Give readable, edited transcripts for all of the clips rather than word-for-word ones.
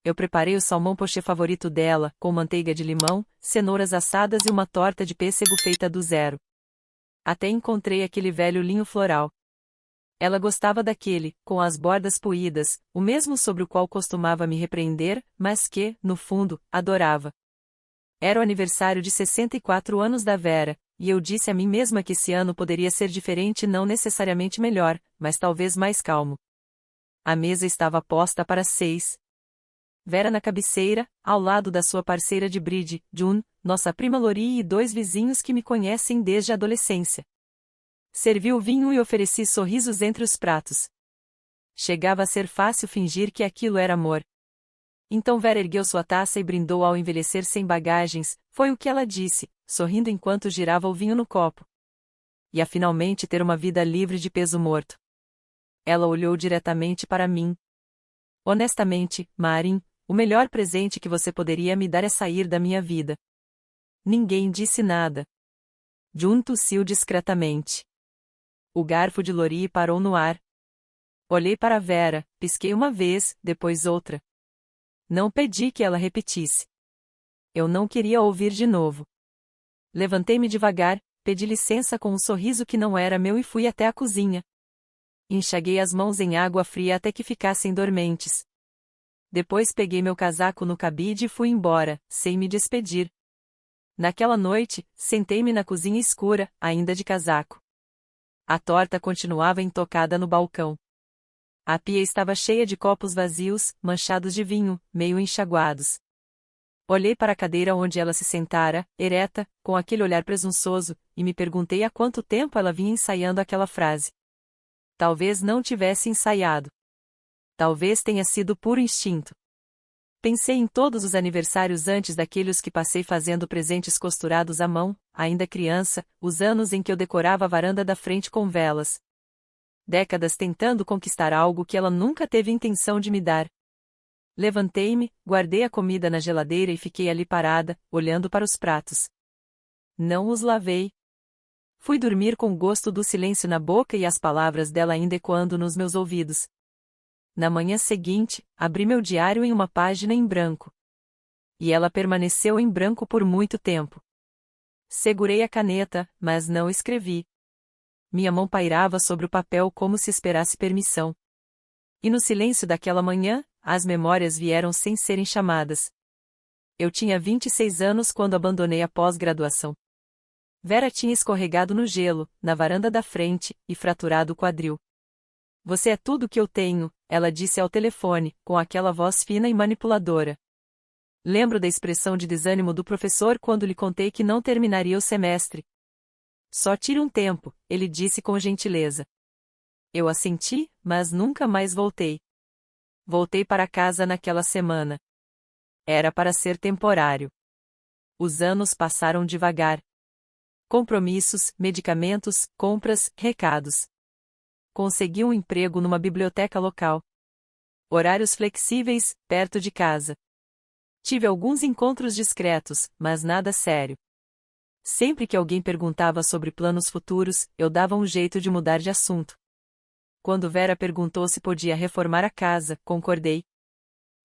Eu preparei o salmão poché favorito dela, com manteiga de limão, cenouras assadas e uma torta de pêssego feita do zero. Até encontrei aquele velho linho floral. Ela gostava daquele, com as bordas puídas, o mesmo sobre o qual costumava me repreender, mas que, no fundo, adorava. Era o aniversário de 64 anos da Vera, e eu disse a mim mesma que esse ano poderia ser diferente, não necessariamente melhor, mas talvez mais calmo. A mesa estava posta para 6. Vera na cabeceira, ao lado da sua parceira de bridge, June, nossa prima Lori e 2 vizinhos que me conhecem desde a adolescência. Servi o vinho e ofereci sorrisos entre os pratos. Chegava a ser fácil fingir que aquilo era amor. Então Vera ergueu sua taça e brindou ao envelhecer sem bagagens, foi o que ela disse, sorrindo enquanto girava o vinho no copo. E a finalmente ter uma vida livre de peso morto. Ela olhou diretamente para mim. Honestamente, Marin, o melhor presente que você poderia me dar é sair da minha vida. Ninguém disse nada. June tossiu discretamente. O garfo de Lori parou no ar. Olhei para Vera, pisquei uma vez, depois outra. Não pedi que ela repetisse. Eu não queria ouvir de novo. Levantei-me devagar, pedi licença com um sorriso que não era meu e fui até a cozinha. Enxaguei as mãos em água fria até que ficassem dormentes. Depois peguei meu casaco no cabide e fui embora, sem me despedir. Naquela noite, sentei-me na cozinha escura, ainda de casaco. A torta continuava intocada no balcão. A pia estava cheia de copos vazios, manchados de vinho, meio enxaguados. Olhei para a cadeira onde ela se sentara, ereta, com aquele olhar presunçoso, e me perguntei há quanto tempo ela vinha ensaiando aquela frase. Talvez não tivesse ensaiado. Talvez tenha sido puro instinto. Pensei em todos os aniversários antes daqueles que passei fazendo presentes costurados à mão, ainda criança, os anos em que eu decorava a varanda da frente com velas. Décadas tentando conquistar algo que ela nunca teve intenção de me dar. Levantei-me, guardei a comida na geladeira e fiquei ali parada, olhando para os pratos. Não os lavei. Fui dormir com o gosto do silêncio na boca e as palavras dela ainda ecoando nos meus ouvidos. Na manhã seguinte, abri meu diário em uma página em branco. E ela permaneceu em branco por muito tempo. Segurei a caneta, mas não escrevi. Minha mão pairava sobre o papel como se esperasse permissão. E no silêncio daquela manhã, as memórias vieram sem serem chamadas. Eu tinha 26 anos quando abandonei a pós-graduação. Vera tinha escorregado no gelo, na varanda da frente, e fraturado o quadril. Você é tudo que eu tenho, ela disse ao telefone, com aquela voz fina e manipuladora. Lembro da expressão de desânimo do professor quando lhe contei que não terminaria o semestre. Só tire um tempo, ele disse com gentileza. Eu assenti, mas nunca mais voltei. Voltei para casa naquela semana. Era para ser temporário. Os anos passaram devagar. Compromissos, medicamentos, compras, recados. Consegui um emprego numa biblioteca local. Horários flexíveis, perto de casa. Tive alguns encontros discretos, mas nada sério. Sempre que alguém perguntava sobre planos futuros, eu dava um jeito de mudar de assunto. Quando Vera perguntou se podia reformar a casa, concordei.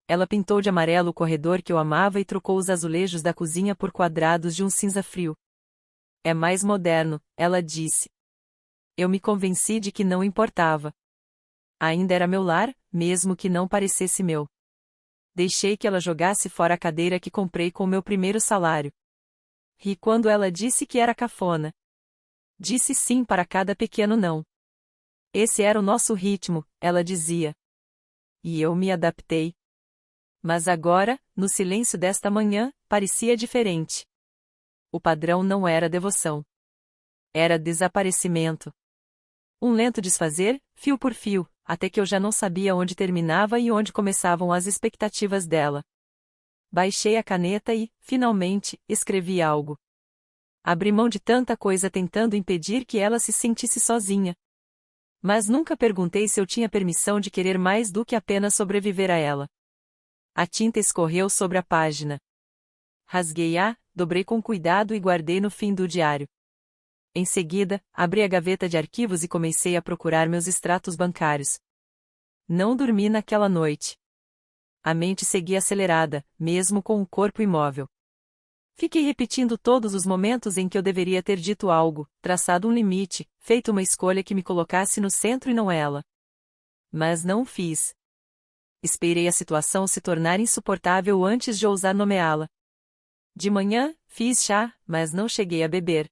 Ela pintou de amarelo o corredor que eu amava e trocou os azulejos da cozinha por quadrados de um cinza frio. É mais moderno, ela disse. Eu me convenci de que não importava. Ainda era meu lar, mesmo que não parecesse meu. Deixei que ela jogasse fora a cadeira que comprei com meu primeiro salário. Ri quando ela disse que era cafona. Disse sim para cada pequeno não. Esse era o nosso ritmo, ela dizia. E eu me adaptei. Mas agora, no silêncio desta manhã, parecia diferente. O padrão não era devoção. Era desaparecimento. Um lento desfazer, fio por fio, até que eu já não sabia onde terminava e onde começavam as expectativas dela. Baixei a caneta e, finalmente, escrevi algo. Abri mão de tanta coisa tentando impedir que ela se sentisse sozinha. Mas nunca perguntei se eu tinha permissão de querer mais do que apenas sobreviver a ela. A tinta escorreu sobre a página. Rasguei-a, dobrei com cuidado e guardei no fim do diário. Em seguida, abri a gaveta de arquivos e comecei a procurar meus extratos bancários. Não dormi naquela noite. A mente seguia acelerada, mesmo com o corpo imóvel. Fiquei repetindo todos os momentos em que eu deveria ter dito algo, traçado um limite, feito uma escolha que me colocasse no centro e não ela. Mas não fiz. Esperei a situação se tornar insuportável antes de ousar nomeá-la. De manhã, fiz chá, mas não cheguei a beber.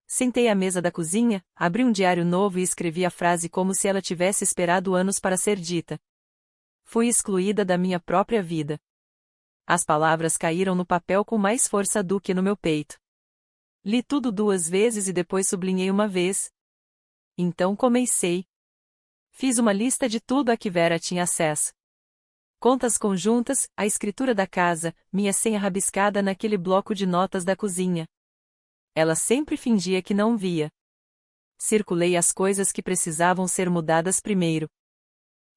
Sentei à mesa da cozinha, abri um diário novo e escrevi a frase como se ela tivesse esperado anos para ser dita. Fui excluída da minha própria vida. As palavras caíram no papel com mais força do que no meu peito. Li tudo 2 vezes e depois sublinhei uma vez. Então comecei. Fiz uma lista de tudo a que Vera tinha acesso. Contas conjuntas, a escritura da casa, minha senha rabiscada naquele bloco de notas da cozinha. Ela sempre fingia que não via. Circulei as coisas que precisavam ser mudadas primeiro.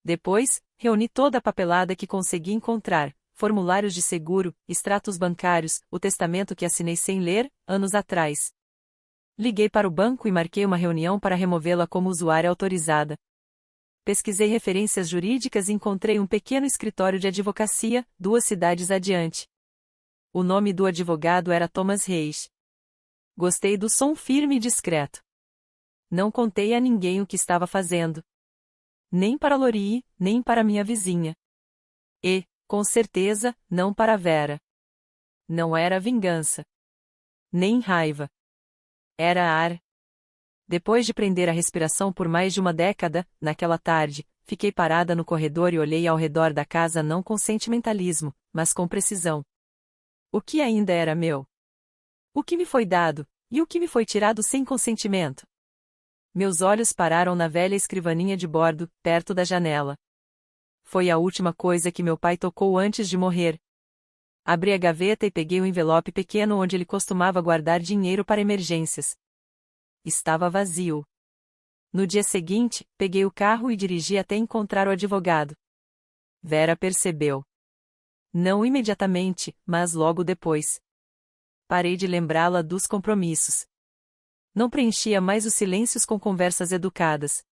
Depois, reuni toda a papelada que consegui encontrar, formulários de seguro, extratos bancários, o testamento que assinei sem ler, anos atrás. Liguei para o banco e marquei uma reunião para removê-la como usuária autorizada. Pesquisei referências jurídicas e encontrei um pequeno escritório de advocacia, 2 cidades adiante. O nome do advogado era Thomas Reis. Gostei do som firme e discreto. Não contei a ninguém o que estava fazendo. Nem para Lori, nem para minha vizinha. E, com certeza, não para Vera. Não era vingança. Nem raiva. Era ar. Depois de prender a respiração por mais de uma década, naquela tarde, fiquei parada no corredor e olhei ao redor da casa não com sentimentalismo, mas com precisão. O que ainda era meu? O que me foi dado, e o que me foi tirado sem consentimento? Meus olhos pararam na velha escrivaninha de bordo, perto da janela. Foi a última coisa que meu pai tocou antes de morrer. Abri a gaveta e peguei o envelope pequeno onde ele costumava guardar dinheiro para emergências. Estava vazio. No dia seguinte, peguei o carro e dirigi até encontrar o advogado. Vera percebeu. Não imediatamente, mas logo depois. Parei de lembrá-la dos compromissos. Não preenchia mais os silêncios com conversas educadas.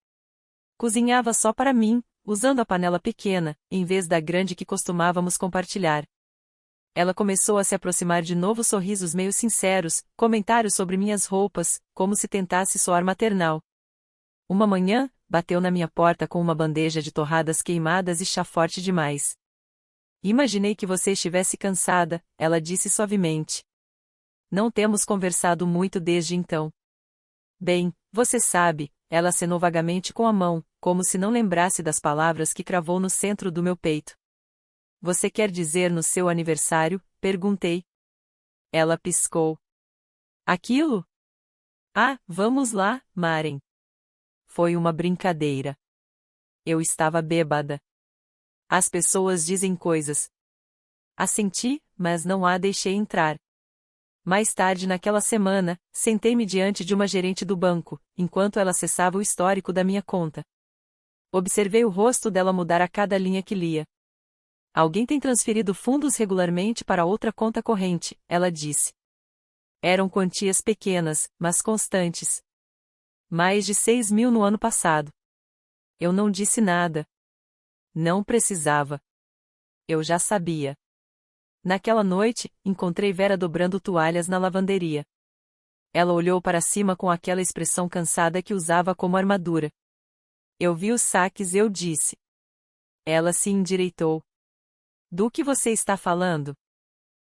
Cozinhava só para mim, usando a panela pequena, em vez da grande que costumávamos compartilhar. Ela começou a se aproximar de novo, sorrisos meio sinceros, comentários sobre minhas roupas, como se tentasse soar maternal. Uma manhã, bateu na minha porta com uma bandeja de torradas queimadas e chá forte demais. Imaginei que você estivesse cansada, ela disse suavemente. Não temos conversado muito desde então. Bem, você sabe, ela acenou vagamente com a mão, como se não lembrasse das palavras que cravou no centro do meu peito. Você quer dizer no seu aniversário? Perguntei. Ela piscou. Aquilo? Ah, vamos lá, Maren. Foi uma brincadeira. Eu estava bêbada. As pessoas dizem coisas. Assenti, mas não a deixei entrar. Mais tarde naquela semana, sentei-me diante de uma gerente do banco, enquanto ela acessava o histórico da minha conta. Observei o rosto dela mudar a cada linha que lia. Alguém tem transferido fundos regularmente para outra conta corrente, ela disse. Eram quantias pequenas, mas constantes. Mais de 6.000 no ano passado. Eu não disse nada. Não precisava. Eu já sabia. Naquela noite, encontrei Vera dobrando toalhas na lavanderia. Ela olhou para cima com aquela expressão cansada que usava como armadura. Eu vi os saques e eu disse. Ela se endireitou. Do que você está falando?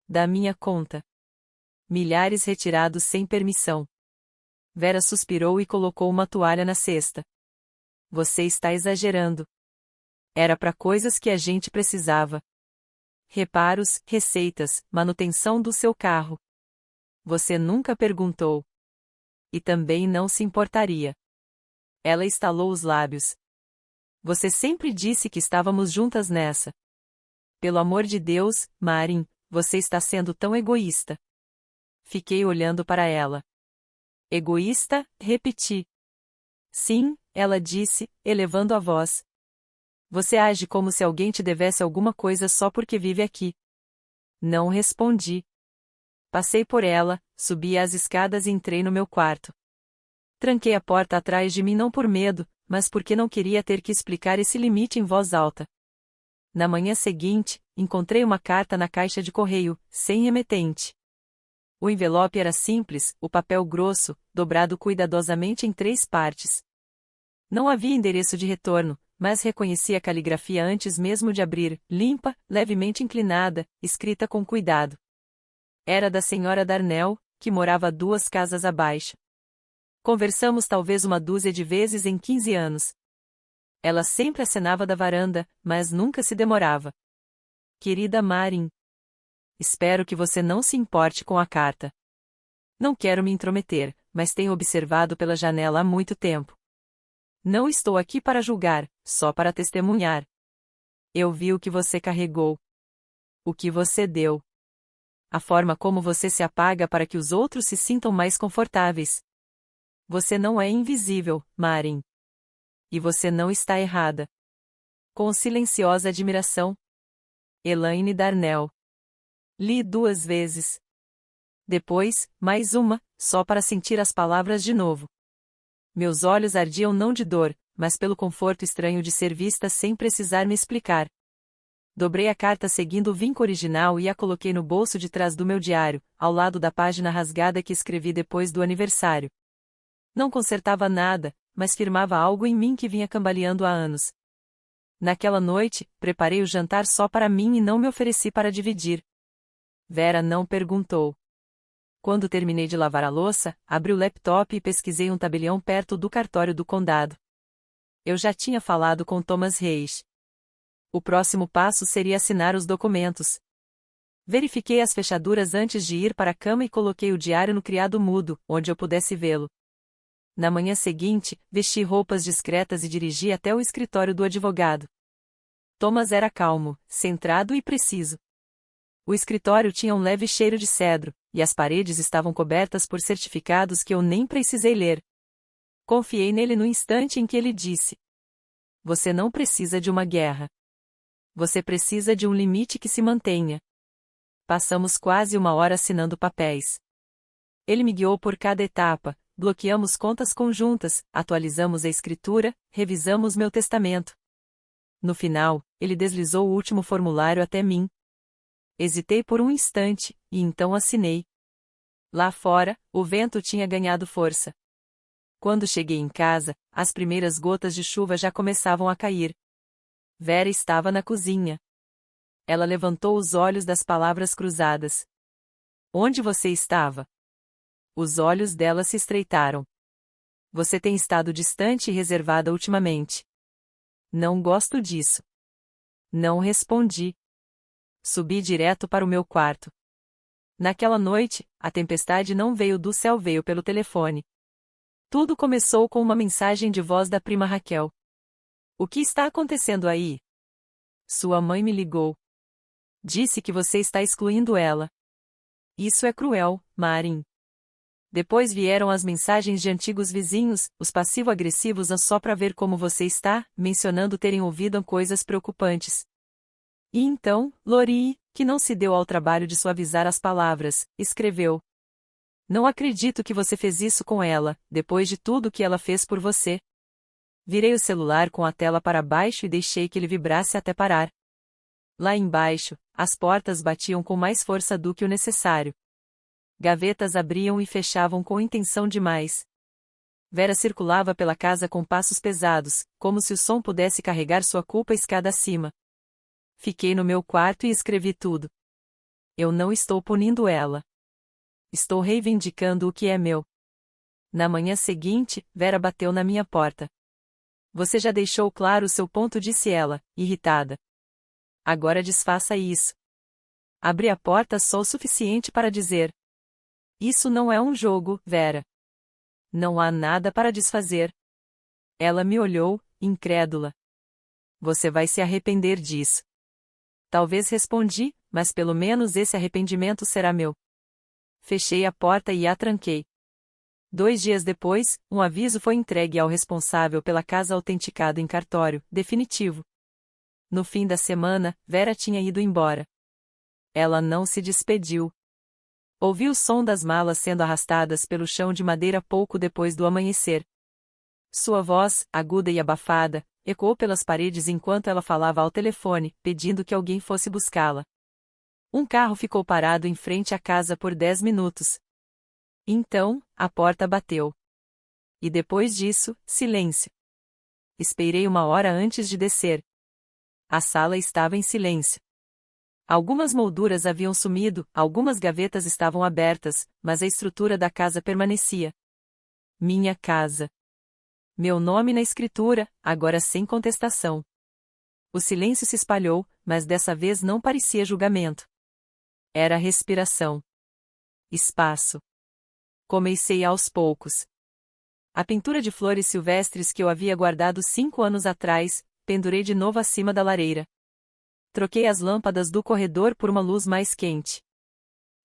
Da minha conta. Milhares retirados sem permissão. Vera suspirou e colocou uma toalha na cesta. Você está exagerando. Era para coisas que a gente precisava. Reparos, receitas, manutenção do seu carro. Você nunca perguntou. E também não se importaria. Ela estalou os lábios. Você sempre disse que estávamos juntas nessa. Pelo amor de Deus, Maren, você está sendo tão egoísta. Fiquei olhando para ela. Egoísta? Repeti. Sim, ela disse, elevando a voz. Você age como se alguém te devesse alguma coisa só porque vive aqui. Não respondi. Passei por ela, subi as escadas e entrei no meu quarto. Tranquei a porta atrás de mim não por medo, mas porque não queria ter que explicar esse limite em voz alta. Na manhã seguinte, encontrei uma carta na caixa de correio, sem remetente. O envelope era simples, o papel grosso, dobrado cuidadosamente em 3 partes. Não havia endereço de retorno, mas reconheci a caligrafia antes mesmo de abrir, limpa, levemente inclinada, escrita com cuidado. Era da senhora Darnell, que morava 2 casas abaixo. Conversamos talvez uma dúzia de vezes em 15 anos. Ela sempre acenava da varanda, mas nunca se demorava. Querida Marin, espero que você não se importe com a carta. Não quero me intrometer, mas tenho observado pela janela há muito tempo. Não estou aqui para julgar, só para testemunhar. Eu vi o que você carregou. O que você deu. A forma como você se apaga para que os outros se sintam mais confortáveis. Você não é invisível, Marin. E você não está errada. Com silenciosa admiração. Elaine Darnell. Li 2 vezes. Depois, mais uma, só para sentir as palavras de novo. Meus olhos ardiam não de dor, mas pelo conforto estranho de ser vista sem precisar me explicar. Dobrei a carta seguindo o vinco original e a coloquei no bolso de trás do meu diário, ao lado da página rasgada que escrevi depois do aniversário. Não consertava nada, mas firmava algo em mim que vinha cambaleando há anos. Naquela noite, preparei o jantar só para mim e não me ofereci para dividir. Vera não perguntou. Quando terminei de lavar a louça, abri o laptop e pesquisei um tabelião perto do cartório do condado. Eu já tinha falado com Thomas Reis. O próximo passo seria assinar os documentos. Verifiquei as fechaduras antes de ir para a cama e coloquei o diário no criado mudo, onde eu pudesse vê-lo. Na manhã seguinte, vesti roupas discretas e dirigi até o escritório do advogado. Thomas era calmo, centrado e preciso. O escritório tinha um leve cheiro de cedro, e as paredes estavam cobertas por certificados que eu nem precisei ler. Confiei nele no instante em que ele disse: Você não precisa de uma guerra. Você precisa de um limite que se mantenha. Passamos quase 1 hora assinando papéis. Ele me guiou por cada etapa, bloqueamos contas conjuntas, atualizamos a escritura, revisamos meu testamento. No final, ele deslizou o último formulário até mim. Hesitei por um instante, e então assinei. Lá fora, o vento tinha ganhado força. Quando cheguei em casa, as primeiras gotas de chuva já começavam a cair. Vera estava na cozinha. Ela levantou os olhos das palavras cruzadas. Onde você estava? Os olhos dela se estreitaram. Você tem estado distante e reservada ultimamente. Não gosto disso. Não respondi. Subi direto para o meu quarto. Naquela noite, a tempestade não veio do céu, veio pelo telefone. Tudo começou com uma mensagem de voz da prima Raquel. O que está acontecendo aí? Sua mãe me ligou. Disse que você está excluindo ela. Isso é cruel, Marin. Depois vieram as mensagens de antigos vizinhos, os passivo-agressivos só para ver como você está, mencionando terem ouvido coisas preocupantes. E então, Lori, que não se deu ao trabalho de suavizar as palavras, escreveu: Não acredito que você fez isso com ela, depois de tudo que ela fez por você. Virei o celular com a tela para baixo e deixei que ele vibrasse até parar. Lá embaixo, as portas batiam com mais força do que o necessário. Gavetas abriam e fechavam com intenção demais. Vera circulava pela casa com passos pesados, como se o som pudesse carregar sua culpa escada acima. Fiquei no meu quarto e escrevi tudo. Eu não estou punindo ela. Estou reivindicando o que é meu. Na manhã seguinte, Vera bateu na minha porta. Você já deixou claro o seu ponto, disse ela, irritada. Agora desfaça isso. Abri a porta só o suficiente para dizer: Isso não é um jogo, Vera. Não há nada para desfazer. Ela me olhou, incrédula. Você vai se arrepender disso. Talvez, respondi, mas pelo menos esse arrependimento será meu. Fechei a porta e a tranquei. 2 dias depois, um aviso foi entregue ao responsável pela casa autenticado em cartório, definitivo. No fim da semana, Vera tinha ido embora. Ela não se despediu. Ouvi o som das malas sendo arrastadas pelo chão de madeira pouco depois do amanhecer. Sua voz, aguda e abafada, ecoou pelas paredes enquanto ela falava ao telefone, pedindo que alguém fosse buscá-la. Um carro ficou parado em frente à casa por 10 minutos. Então, a porta bateu. E depois disso, silêncio. Esperei 1 hora antes de descer. A sala estava em silêncio. Algumas molduras haviam sumido, algumas gavetas estavam abertas, mas a estrutura da casa permanecia. Minha casa. Meu nome na escritura, agora sem contestação. O silêncio se espalhou, mas dessa vez não parecia julgamento. Era respiração. Espaço. Comecei aos poucos. A pintura de flores silvestres que eu havia guardado 5 anos atrás, pendurei de novo acima da lareira. Troquei as lâmpadas do corredor por uma luz mais quente.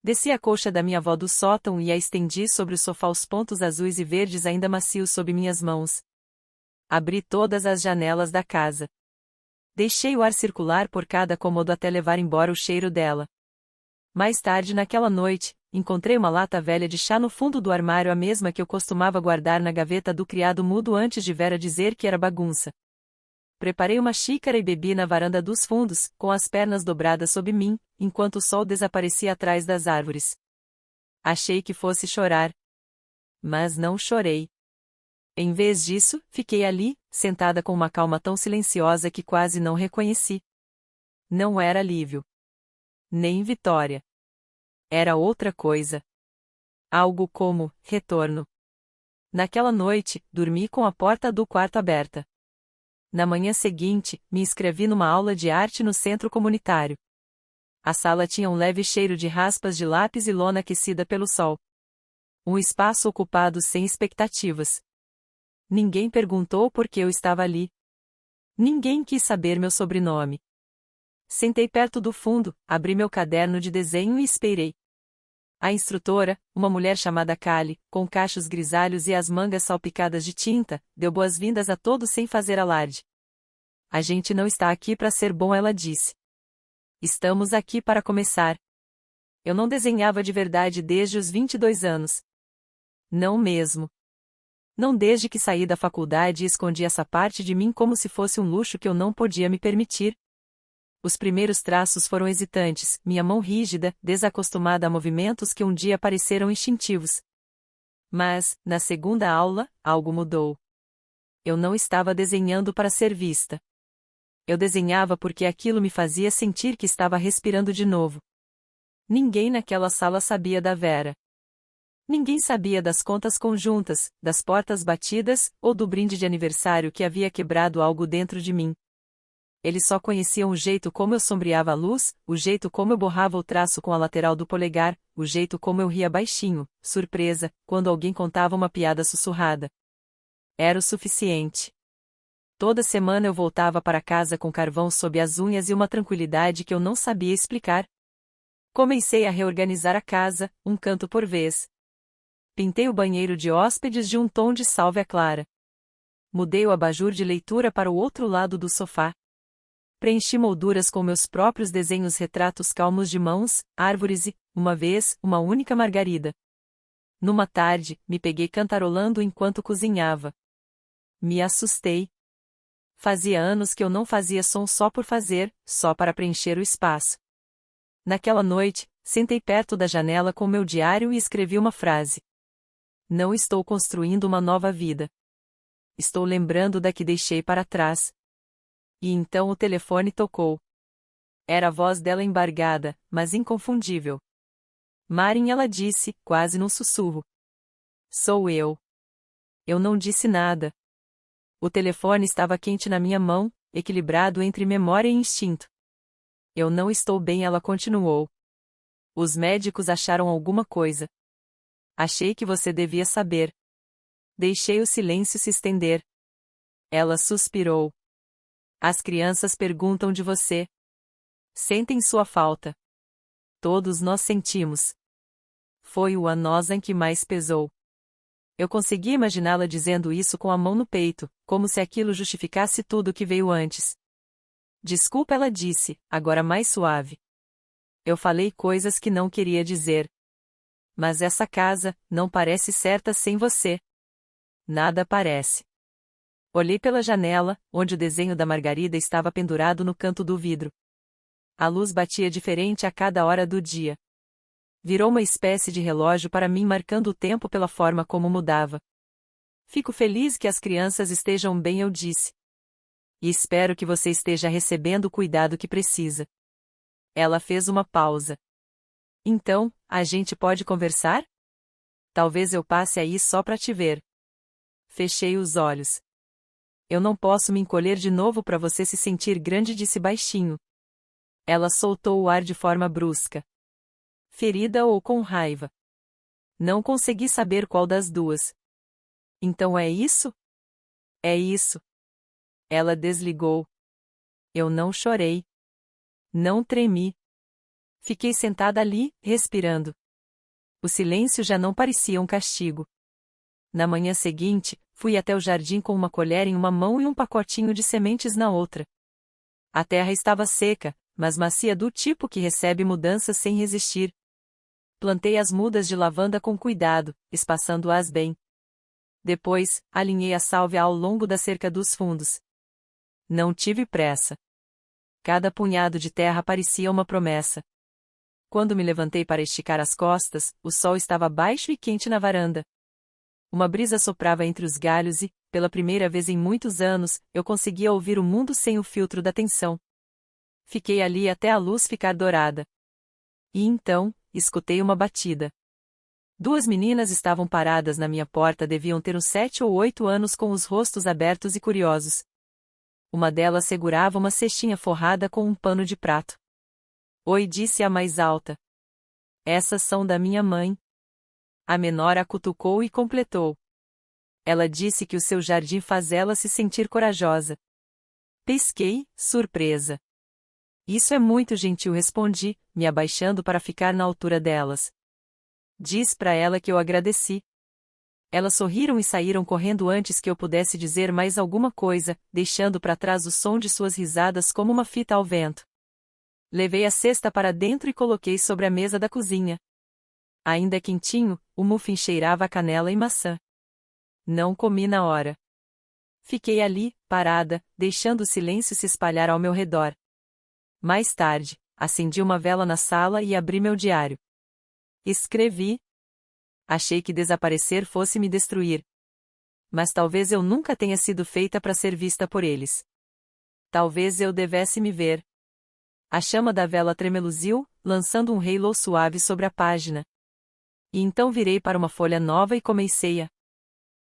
Desci a colcha da minha avó do sótão e a estendi sobre o sofá, os pontos azuis e verdes ainda macios sob minhas mãos. Abri todas as janelas da casa. Deixei o ar circular por cada cômodo até levar embora o cheiro dela. Mais tarde naquela noite, encontrei uma lata velha de chá no fundo do armário, a mesma que eu costumava guardar na gaveta do criado mudo antes de Vera dizer que era bagunça. Preparei uma xícara e bebi na varanda dos fundos, com as pernas dobradas sob mim, enquanto o sol desaparecia atrás das árvores. Achei que fosse chorar. Mas não chorei. Em vez disso, fiquei ali, sentada com uma calma tão silenciosa que quase não reconheci. Não era alívio. Nem vitória. Era outra coisa. Algo como retorno. Naquela noite, dormi com a porta do quarto aberta. Na manhã seguinte, me inscrevi numa aula de arte no centro comunitário. A sala tinha um leve cheiro de raspas de lápis e lona aquecida pelo sol. Um espaço ocupado sem expectativas. Ninguém perguntou por que eu estava ali. Ninguém quis saber meu sobrenome. Sentei perto do fundo, abri meu caderno de desenho e esperei. A instrutora, uma mulher chamada Kali, com cachos grisalhos e as mangas salpicadas de tinta, deu boas-vindas a todos sem fazer alarde. A gente não está aqui para ser bom, ela disse. Estamos aqui para começar. Eu não desenhava de verdade desde os 22 anos. Não mesmo. Não desde que saí da faculdade e escondi essa parte de mim como se fosse um luxo que eu não podia me permitir. Os primeiros traços foram hesitantes, minha mão rígida, desacostumada a movimentos que um dia pareceram instintivos. Mas, na segunda aula, algo mudou. Eu não estava desenhando para ser vista. Eu desenhava porque aquilo me fazia sentir que estava respirando de novo. Ninguém naquela sala sabia da Vera. Ninguém sabia das contas conjuntas, das portas batidas, ou do brinde de aniversário que havia quebrado algo dentro de mim. Eles só conheciam o jeito como eu sombreava a luz, o jeito como eu borrava o traço com a lateral do polegar, o jeito como eu ria baixinho, surpresa, quando alguém contava uma piada sussurrada. Era o suficiente. Toda semana eu voltava para casa com carvão sob as unhas e uma tranquilidade que eu não sabia explicar. Comecei a reorganizar a casa, um canto por vez. Pintei o banheiro de hóspedes de um tom de sálvia clara. Mudei o abajur de leitura para o outro lado do sofá. Preenchi molduras com meus próprios desenhos, retratos calmos de mãos, árvores e, uma vez, uma única margarida. Numa tarde, me peguei cantarolando enquanto cozinhava. Me assustei. Fazia anos que eu não fazia som só por fazer, só para preencher o espaço. Naquela noite, sentei perto da janela com meu diário e escrevi uma frase. Não estou construindo uma nova vida. Estou lembrando da que deixei para trás. E então o telefone tocou. Era a voz dela embargada, mas inconfundível. Marin, ela disse, quase num sussurro. Sou eu. Eu não disse nada. O telefone estava quente na minha mão, equilibrado entre memória e instinto. Eu não estou bem, ela continuou. Os médicos acharam alguma coisa. Achei que você devia saber. Deixei o silêncio se estender. Ela suspirou. As crianças perguntam de você. Sentem sua falta. Todos nós sentimos. Foi o a nós em que mais pesou. Eu consegui imaginá-la dizendo isso com a mão no peito, como se aquilo justificasse tudo o que veio antes. Desculpa, ela disse, agora mais suave. Eu falei coisas que não queria dizer. Mas essa casa não parece certa sem você. Nada parece. Olhei pela janela, onde o desenho da Margarida estava pendurado no canto do vidro. A luz batia diferente a cada hora do dia. Virou uma espécie de relógio para mim, marcando o tempo pela forma como mudava. Fico feliz que as crianças estejam bem, eu disse. E espero que você esteja recebendo o cuidado que precisa. Ela fez uma pausa. Então, a gente pode conversar? Talvez eu passe aí só para te ver. Fechei os olhos. Eu não posso me encolher de novo para você se sentir grande, disse baixinho. Ela soltou o ar de forma brusca. Ferida ou com raiva? Não consegui saber qual das duas. Então é isso? É isso. Ela desligou. Eu não chorei. Não tremi. Fiquei sentada ali, respirando. O silêncio já não parecia um castigo. Na manhã seguinte, fui até o jardim com uma colher em uma mão e um pacotinho de sementes na outra. A terra estava seca, mas macia, do tipo que recebe mudanças sem resistir. Plantei as mudas de lavanda com cuidado, espaçando-as bem. Depois, alinhei a sálvia ao longo da cerca dos fundos. Não tive pressa. Cada punhado de terra parecia uma promessa. Quando me levantei para esticar as costas, o sol estava baixo e quente na varanda. Uma brisa soprava entre os galhos e, pela primeira vez em muitos anos, eu conseguia ouvir o mundo sem o filtro da tensão. Fiquei ali até a luz ficar dourada. E então, escutei uma batida. 2 meninas estavam paradas na minha porta, deviam ter uns 7 ou 8 anos, com os rostos abertos e curiosos. Uma delas segurava uma cestinha forrada com um pano de prato. Oi, disse a mais alta. Essas são da minha mãe. A menor a cutucou e completou. Ela disse que o seu jardim faz ela se sentir corajosa. Pisquei, surpresa. Isso é muito gentil, respondi, me abaixando para ficar na altura delas. Diz para ela que eu agradeci. Elas sorriram e saíram correndo antes que eu pudesse dizer mais alguma coisa, deixando para trás o som de suas risadas como uma fita ao vento. Levei a cesta para dentro e coloquei sobre a mesa da cozinha. Ainda quentinho, o muffin cheirava a canela e maçã. Não comi na hora. Fiquei ali, parada, deixando o silêncio se espalhar ao meu redor. Mais tarde, acendi uma vela na sala e abri meu diário. Escrevi. Achei que desaparecer fosse me destruir. Mas talvez eu nunca tenha sido feita para ser vista por eles. Talvez eu devesse me ver. A chama da vela tremeluziu, lançando um halo suave sobre a página. E então virei para uma folha nova e comecei a